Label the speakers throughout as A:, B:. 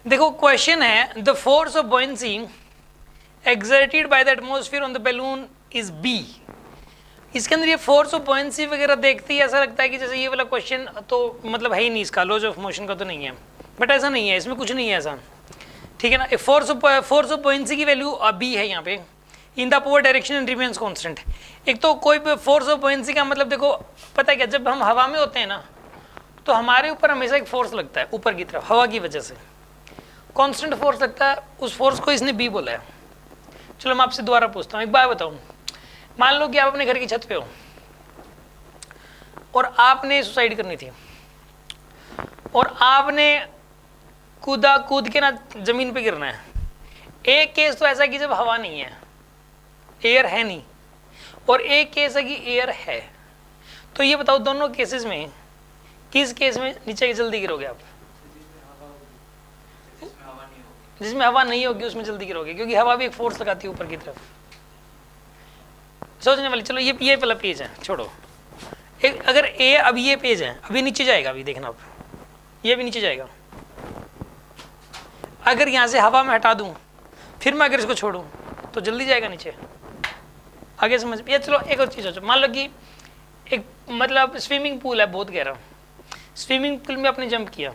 A: देखो क्वेश्चन है the force of buoyancy exerted by the atmosphere on the balloon is B. इसके अंदर ये फोर्स ऑफ बॉयंसी वगैरह देखते ही ऐसा लगता है कि जैसे ये वाला क्वेश्चन तो मतलब है ही नहीं, इसका लॉज ऑफ मोशन का तो नहीं है, बट ऐसा नहीं है, इसमें कुछ नहीं है ऐसा, ठीक है ना। फोर्स ऑफ बॉयंसी की वैल्यू बी है यहाँ पे, in the upward direction and remains constant. एक तो कोई भी फोर्स ऑफ बॉयंसी का मतलब देखो पता है क्या, जब हम हवा में होते हैं ना तो हमारे ऊपर हमेशा एक फोर्स लगता है ऊपर की तरफ, हवा की वजह से कांस्टेंट फोर्स लगता है, उस फोर्स को इसने बी बोला है। चलो मैं आपसे दोबारा पूछता हूँ, एक बात बताऊँ, मान लो कि आप अपने घर की छत पे हो और आपने सुसाइड करनी थी और आपने कूद के ना जमीन पे गिरना है। एक केस तो ऐसा है कि जब हवा नहीं है, एयर है नहीं, और एक केस है कि एयर है। तो ये बताओ दोनों केसेस में किस केस में नीचे जल्दी गिरोगे आप? जिसमें हवा नहीं होगी उसमें जल्दी गिरोगे, क्योंकि हवा भी एक फोर्स लगाती है ऊपर की तरफ। सोचने वाले, चलो ये पहला पेज है, छोड़ो। एक अगर ए, अब ये पेज है, अभी नीचे जाएगा, अभी देखना आप, ये भी नीचे जाएगा। अगर यहां से हवा में हटा दूं फिर मैं अगर इसको छोड़ूं तो जल्दी जाएगा नीचे, आगे समझ। ये चलो एक और चीज सोचो, मान लो कि एक मतलब स्विमिंग पूल है बहुत गहरा, स्विमिंग पूल में आपने जंप किया।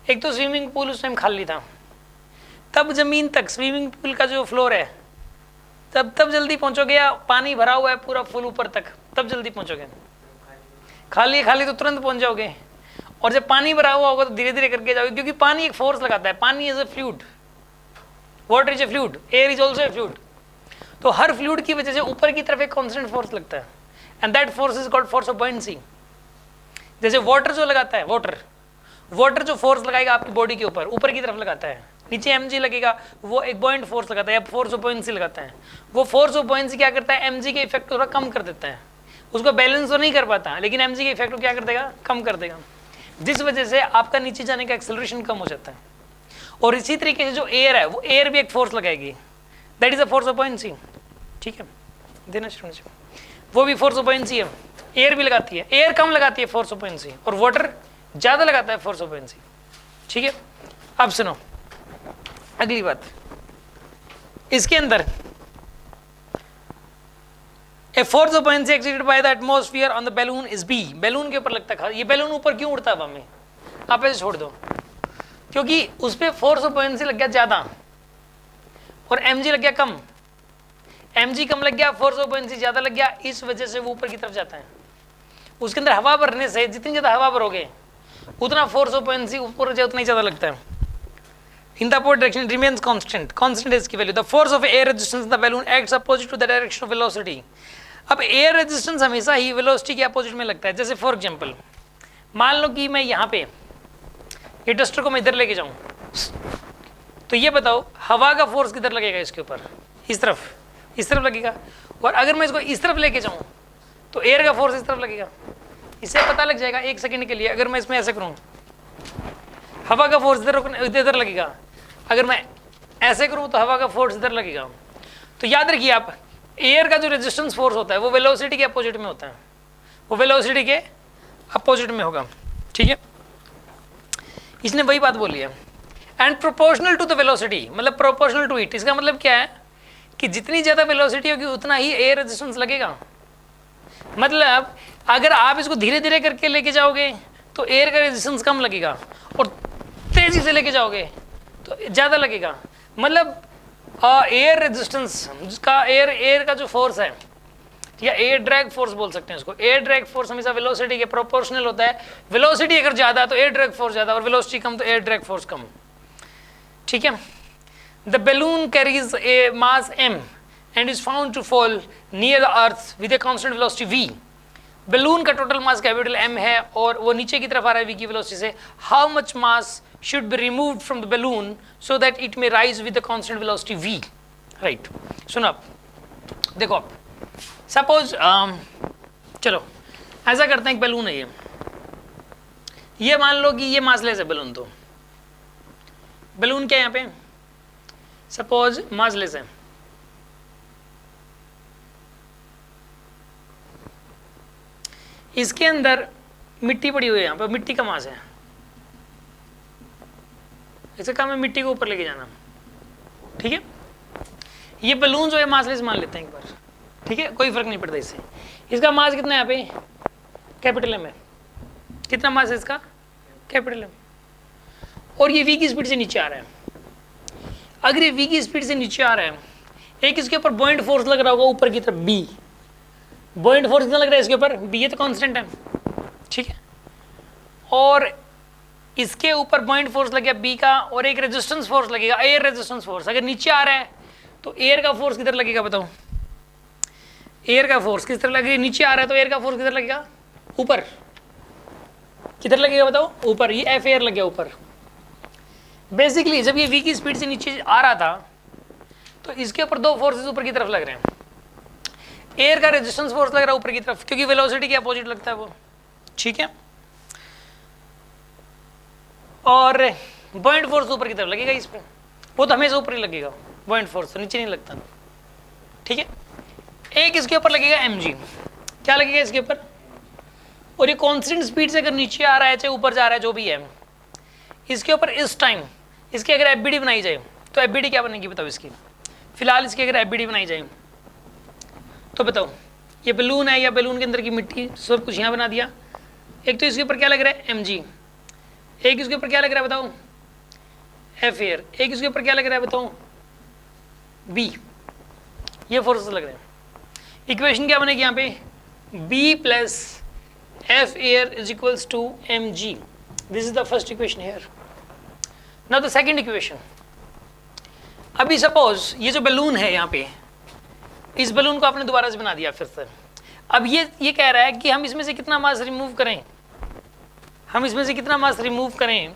A: एक तो स्विमिंग पूल उस टाइम खाली था, तब जमीन तक स्विमिंग पूल का जो फ्लोर है तब जल्दी पहुंचोगे, या पानी भरा हुआ है पूरा फुल ऊपर तक तब जल्दी पहुंचोगे? खाली है, खाली तो तुरंत पहुंच जाओगे, और जब पानी भरा हुआ होगा तो धीरे धीरे करके जाओगे, क्योंकि पानी एक फोर्स लगाता है। पानी is a fluid, water is a fluid, air is also a fluid. तो हर फ्लूइड की वजह से ऊपर की तरफ एक कांस्टेंट फोर्स लगता है, and that force is called force of buoyancy. जैसे वाटर जो लगाता है, वाटर जो फोर्स लगाएगा आपकी बॉडी के ऊपर की तरफ लगाता है, नीचे mg लगेगा, वो एक बॉइंट फोर्स लगाता है या फोर्स ऑफ बॉयंसी लगाता है। वो फोर्स ऑफ बॉयंसी क्या करता है, mg के इफेक्ट थोड़ा कम कर देता है, उसको बैलेंस तो नहीं कर पाता, लेकिन mg के इफेक्ट को क्या कर देगा, कम कर देगा, जिस वजह से आपका नीचे जाने का एक्सेलरेशन कम हो जाता है। और इसी तरीके से जो एयर है, वो एयर भी एक फोर्स लगाएगी, that is a force of buoyancy, ठीक है, देना शुरू, वो भी फोर्स ऑफ बॉयंसी है, एयर भी लगाती है, एयर कम लगाती है फोर्स ऑफ बॉयंसी, और वाटर ज्यादा लगाता है फोर्स ऑफ बॉयंसी, ठीक है। अब सुनो अगली बात, इसके अंदर a force of buoyancy exerted by the atmosphere on the balloon is B. Balloon के ऊपर लगता है, ये बैलून ऊपर क्यों उड़ता है हवा में, आप ऐसे छोड़ दो, क्योंकि उस पर फोर्स ऑफ बॉयंसी लग गया ज्यादा और mg लग गया कम, mg कम लग गया, फोर्स ऑफ बॉयंसी ज्यादा लग गया, इस वजह से वो ऊपर की तरफ जाता है। उसके अंदर हवा भरने से जितनी ज्यादा हवा भरोगे उतना फोर्स ऑफ बॉयंसी ऊपर उतना ही ज्यादा लगता है। In the upward direction it remains constant. Constant is की value. The force of air resistance in the balloon acts opposite to the direction of velocity. अब air resistance हमेशा ही velocity के opposite में लगता है। जैसे for example, मान लो कि मैं यहाँ पे ये डस्टर को मैं इधर लेके जाऊँ, तो ये बताओ हवा का फोर्स किधर लगेगा इसके ऊपर, इस तरफ लगेगा। और अगर मैं इसको इस तरफ लेके जाऊँ तो एयर का फोर्स इस तरफ लगेगा। इससे पता लग जाएगा एक सेकंड के लिए, अगर मैं इसमें ऐसे करूँ हवा का फोर्स इधर लगेगा, अगर मैं ऐसे करूं तो हवा का फोर्स इधर लगेगा। तो याद रखिए आप, एयर का जो रेजिस्टेंस फोर्स होता है वो वेलोसिटी के अपोजिट में होता है, वो वेलोसिटी के अपोजिट में होगा, ठीक है। इसने वही बात बोली है, and proportional to the velocity, मतलब प्रोपोर्शनल टू इट। इसका मतलब क्या है कि जितनी ज्यादा वेलोसिटी होगी उतना ही एयर रेजिस्टेंस लगेगा। मतलब अगर आप इसको धीरे धीरे करके लेके जाओगे तो एयर का रेजिस्टेंस कम लगेगा, और तेजी से लेके जाओगे तो ज्यादा लगेगा। मतलब एयर रेजिस्टेंस जिसका एयर का जो फोर्स है, या एयर ड्रैग फोर्स बोल सकते हैं इसको, एयर ड्रैग फोर्स हमेशा वेलोसिटी के प्रोपोर्शनल होता है। वेलोसिटी अगर ज्यादा है तो एयर ड्रैग फोर्स ज्यादा, और वेलोसिटी कम तो एयर ड्रैग फोर्स कम, ठीक है। The balloon carries a mass m and is found to fall near the earth with a constant velocity v। Balloon का टोटल मास कैपिटल m है और वो नीचे की तरफ आ रहा है v की वेलोसिटी से। How much mass should be removed from the balloon so that it may rise with the constant velocity v, right? सुनो आप, देखो आप, सपोज चलो ऐसा करते हैं, एक बैलून है ये मान लो कि ये मासलेस है बैलून, तो बैलून क्या है यहाँ पे, सपोज मासलेस है, इसके अंदर मिट्टी पड़ी हुई है, यहाँ पे मिट्टी का मास है, इसका काम है मिट्टी को ऊपर लेके जाना, ठीक है। ये बलून जो है मासलेस मान लेते हैं एक बार, ठीक है, कोई फर्क नहीं पड़ता इससे। इसका मास कितना है यहाँ पे, कैपिटल एम है। कितना मास है इसका, कैपिटल एम। और ये वी की स्पीड से नीचे आ रहा है। अगर ये वी की स्पीड से नीचे आ रहा है, एक इसके ऊपर बॉइंट फोर्स लग रहा होगा ऊपर की तरफ बी। बॉइंट फोर्स कितना लग रहा है इसके ऊपर, बी, ये तो कांस्टेंट है, ठीक है। और इसके ऊपर पॉइंट फोर्स लगेगा बी का, और एक रेजिस्टेंस फोर्स लगेगा, एयर रेजिस्टेंस फोर्स। अगर नीचे आ रहा है तो एयर का फोर्स किधर लगेगा बताओ, एयर का फोर्स किस तरह लगेगा, नीचे आ रहा है तो एयर का फोर्स किधर लगेगा, ऊपर। किधर लगेगा बताओ, ऊपर। ये एफ एयर लग गया ऊपर। बेसिकली जब ये वी की स्पीड से नीचे आ रहा था तो इसके ऊपर दो फोर्सेस ऊपर की तरफ लग रहे हैं। एयर का रेजिस्टेंस फोर्स लग रहा है ऊपर की तरफ, क्योंकि वेलोसिटी के अपोजिट लगता है वो, ठीक है। और बॉइंट फोर्स ऊपर की तरफ लगेगा इस पे, वो तो हमेशा ऊपर ही लगेगा, बॉइंट फोर्स तो नीचे नहीं लगता, ठीक है। एक इसके ऊपर लगेगा mg, क्या लगेगा इसके ऊपर, और ये कांस्टेंट स्पीड से अगर नीचे आ रहा है चाहे ऊपर जा रहा है जो भी है, इसके ऊपर इस टाइम इसकी अगर एफबीडी बनाई जाए तो एफबीडी क्या बनेगी बताओ इसकी। फिलहाल इसकी अगर एफबीडी बनाई जाए तो बताओ, ये बलून है या बलून के अंदर की मिट्टी सब कुछ यहाँ बना दिया। एक तो इसके ऊपर क्या लग रहा है mg, एक इसके ऊपर क्या लग रहा है बताओ एफ एयर, एक इसके ऊपर क्या लग रहा है बताओ बी। ये फोर्सेस लग रहे हैं। इक्वेशन क्या बनेगी यहाँ पे, B plus F air is equals to mg। This is the first equation here. Now the second equation. अभी सपोज ये जो बलून है यहाँ पे, इस बलून को आपने दोबारा से बना दिया फिर से। अब ये कह रहा है कि हम इसमें से कितना मास रिमूव करें, हम इसमें से कितना मास रिमूव करें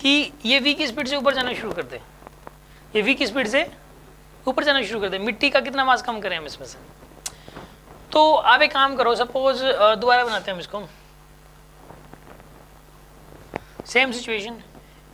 A: कि ये वी की स्पीड से ऊपर जाना शुरू कर दे, ये वी की स्पीड से ऊपर जाना शुरू कर दे। मिट्टी का कितना मास कम करें हम इसमें से। तो आप एक काम करो, सपोज दोबारा बनाते हैं हम इसको, सेम सिचुएशन।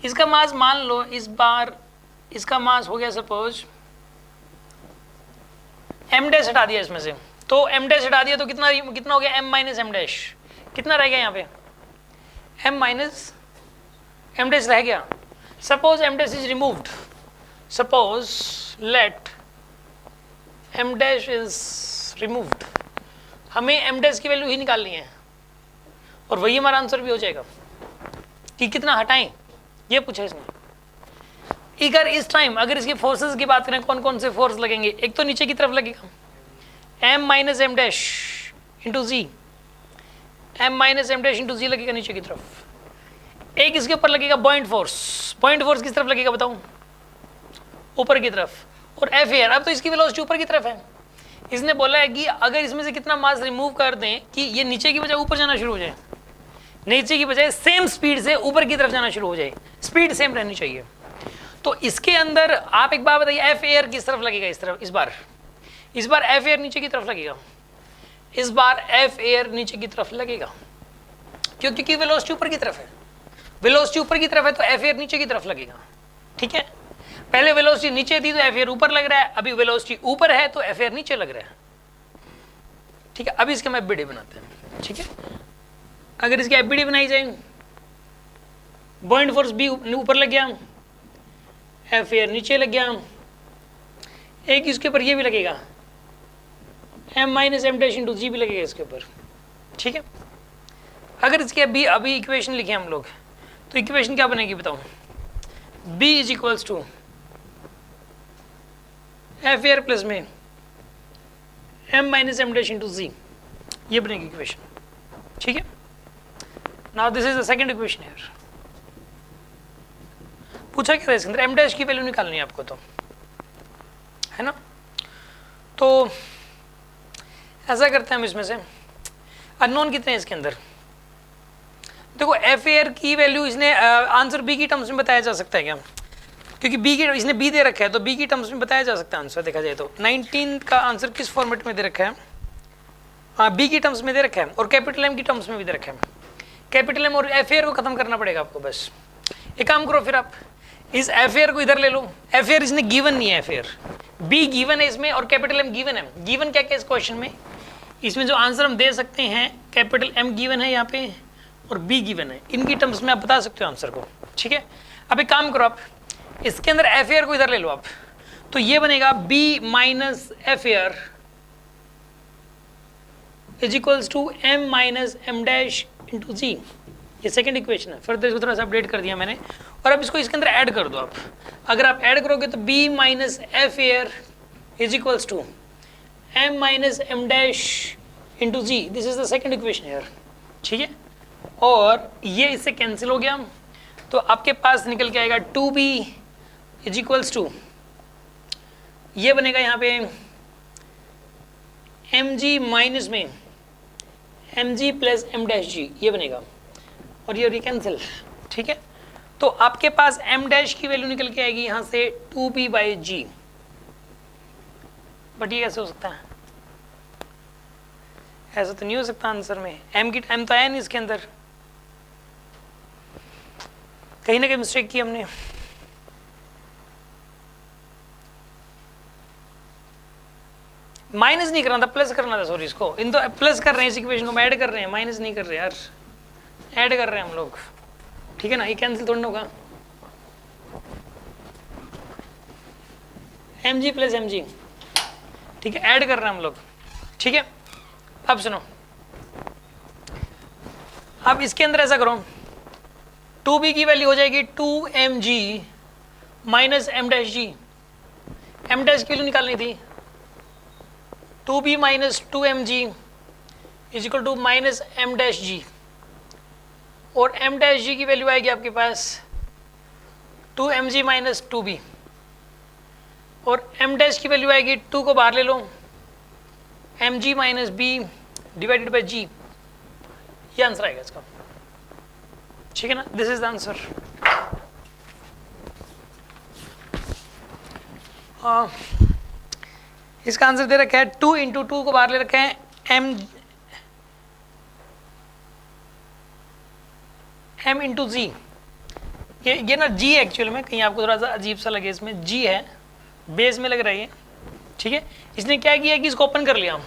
A: इसका मास मान लो इस बार इसका मास हो गया सपोज एम डैश हटा दिया इसमें से, तो एम डैश हटा दिया तो कितना कितना हो गया, एम माइनस एम डैश। कितना रह गया यहाँ पे, एम माइनस एम डैश रह गया। Suppose M dash is removed, suppose let M dash is removed. हमें एम डैश की वैल्यू ही निकालनी है और वही हमारा आंसर भी हो जाएगा कि कितना हटाएं, ये पूछा इसने। अगर इस टाइम अगर इसके फोर्सेस की बात करें, कौन कौन से फोर्स लगेंगे, एक तो नीचे की तरफ लगेगा M minus M dash into G, M minus M dash into G लगेगा नीचे की तरफ। एक इसके ऊपर लगेगा पॉइंट फोर्स, पॉइंट फोर्स किस तरफ लगेगा बताऊं, ऊपर की तरफ। और एफ एयर, अब तो इसकी वेलोसिटी ऊपर की तरफ है। इसने बोला है कि अगर इसमें से कितना मास रिमूव कर दें कि ये नीचे की बजाय ऊपर जाना शुरू हो जाए, नीचे की बजाय सेम स्पीड से ऊपर की तरफ जाना शुरू हो जाए, स्पीड सेम रहनी चाहिए। तो इसके अंदर आप एक बात बताइए, एफ एयर किस तरफ लगेगा, इस तरफ। इस बार एफ एयर नीचे की तरफ लगेगा, इस बार एफ एयर नीचे की तरफ लगेगा, क्योंकि वेलोसिटी ऊपर की तरफ है। वेलोसिटी ऊपर की तरफ है तो एफ एयर नीचे की तरफ लगेगा, ठीक है। पहले वेलोसिटी नीचे थी तो एफ एयर ऊपर लग रहा है, अभी वेलोसिटी ऊपर है तो एफ एयर नीचे लग रहा है, ठीक है। अभी इसके हम एफबीडी बनाते हैं, ठीक है। अगर इसकी एफबीडी बनाई जाए, पॉइंट फोर्स बी ऊपर लग गया, एफ एयर नीचे लग गया, एक इसके ऊपर ये भी लगेगा M minus M dash into G भी लगेगा इसके ऊपर, ठीक है। अगर इसके अभी इक्वेशन लिखे हम लोग तो इक्वेशन क्या बनेगी बताओ, B is equals to F air plus में M minus M dash into G, ये बनेगी इक्वेशन, ठीक है। Now this is the second equation here. पूछा क्या था इसके अंदर, एम डैश की वैल्यू निकालनी है आपको, तो है ना। तो ऐसा करते हैं हम, इसमें से अननोन कितने हैं इसके अंदर। देखो एफ एयर की वैल्यू इसने आंसर बी की टर्म्स में बताया जा सकता है क्या, क्योंकि बी की इसने बी दे रखा है तो बी की टर्म्स में बताया जा सकता है आंसर। देखा जाए तो 19 का आंसर किस फॉर्मेट में दे रखा है, हाँ बी की टर्म्स में दे रखा है, और कैपिटल एम की टर्म्स में भी दे रखा है। कैपिटल एम और एफ एयर को खत्म करना पड़ेगा आपको बस। एक काम करो फिर, आप इस एफ एयर को इधर ले लो। एफ एयर इसने गिवन नहीं है, एफ एयर बी गिवन है इसमें और कैपिटल एम गिवन है। गिवन क्या क्या इस क्वेश्चन में, इसमें जो आंसर हम दे सकते हैं कैपिटल एम गिवन है यहाँ पे और बी गिवन है, इनकी टर्म्स में आप बता सकते हो आंसर को, ठीक है, अब एक काम करो आप, इसके अंदर एफ एयर को इधर ले लो आप, तो ये बनेगा B minus F air is equals to M minus M dash into G. ये सेकेंड इक्वेशन है, फिर इसको थोड़ा सा अपडेट कर दिया मैंने, और अब इसको इसके अंदर ऐड कर दो आप। अगर आप ऐड करोगे तो B minus F air is equals to M minus M dash into G, this is the second equation यार, ठीक है। और ये इससे कैंसिल हो गया, तो आपके पास निकल के आएगा 2b इज इक्वल्स टू, ये बनेगा यहाँ पे mg माइनस में mg प्लस m डैश जी, ये बनेगा, और ये कैंसिल, ठीक है। तो आपके पास m डैश की वैल्यू निकल के आएगी यहाँ से 2b बाई जी। बट ये कैसे हो सकता है, ऐसा तो नहीं हो सकता आंसर में, m तो आया नहीं इसके अंदर, कहीं ना कहीं मिस्टेक की हमने। माइनस नहीं करना था, प्लस करना था, सॉरी, इसको इन तो प्लस कर रहे हैं, इस इक्वेशन को ऐड कर रहे हैं, माइनस नहीं कर रहे यार, ऐड कर रहे हैं हम लोग, ठीक है ना, ये कैंसिल थोड़ा होगा, mg प्लस mg, ठीक है, ऐड कर रहे हैं हम लोग, ठीक है। अब सुनो, अब इसके अंदर ऐसा करो, 2b की वैल्यू हो जाएगी 2mg minus m dash G, m dash की वैल्यू निकालनी थी, 2b minus 2mg is equal to minus m dash G, और m डैश जी की वैल्यू आएगी आपके पास 2mg माइनस 2b, और m डैश की वैल्यू आएगी 2 को बाहर ले लो, mg minus b divided by G, ये आंसर आएगा इसका, ठीक है ना, दिस इज द आंसर। इसका आंसर दे रखा है 2 इंटू 2 को बाहर ले रखे हैं m इंटू जी, ये ना g एक्चुअल में कहीं आपको थोड़ा सा अजीब सा लगे, इसमें g है, बेस में लग रहा है, ठीक है। इसने क्या किया कि इसको ओपन कर लिया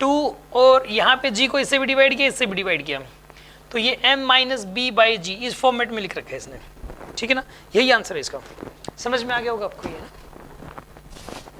A: 2, और यहाँ पे g को इससे भी डिवाइड किया, इससे भी डिवाइड किया, तो ये m माइनस बी बाई जी इस फॉर्मेट में लिख रखा है इसने, ठीक है ना, यही आंसर है इसका, समझ में आ गया होगा आपको ये।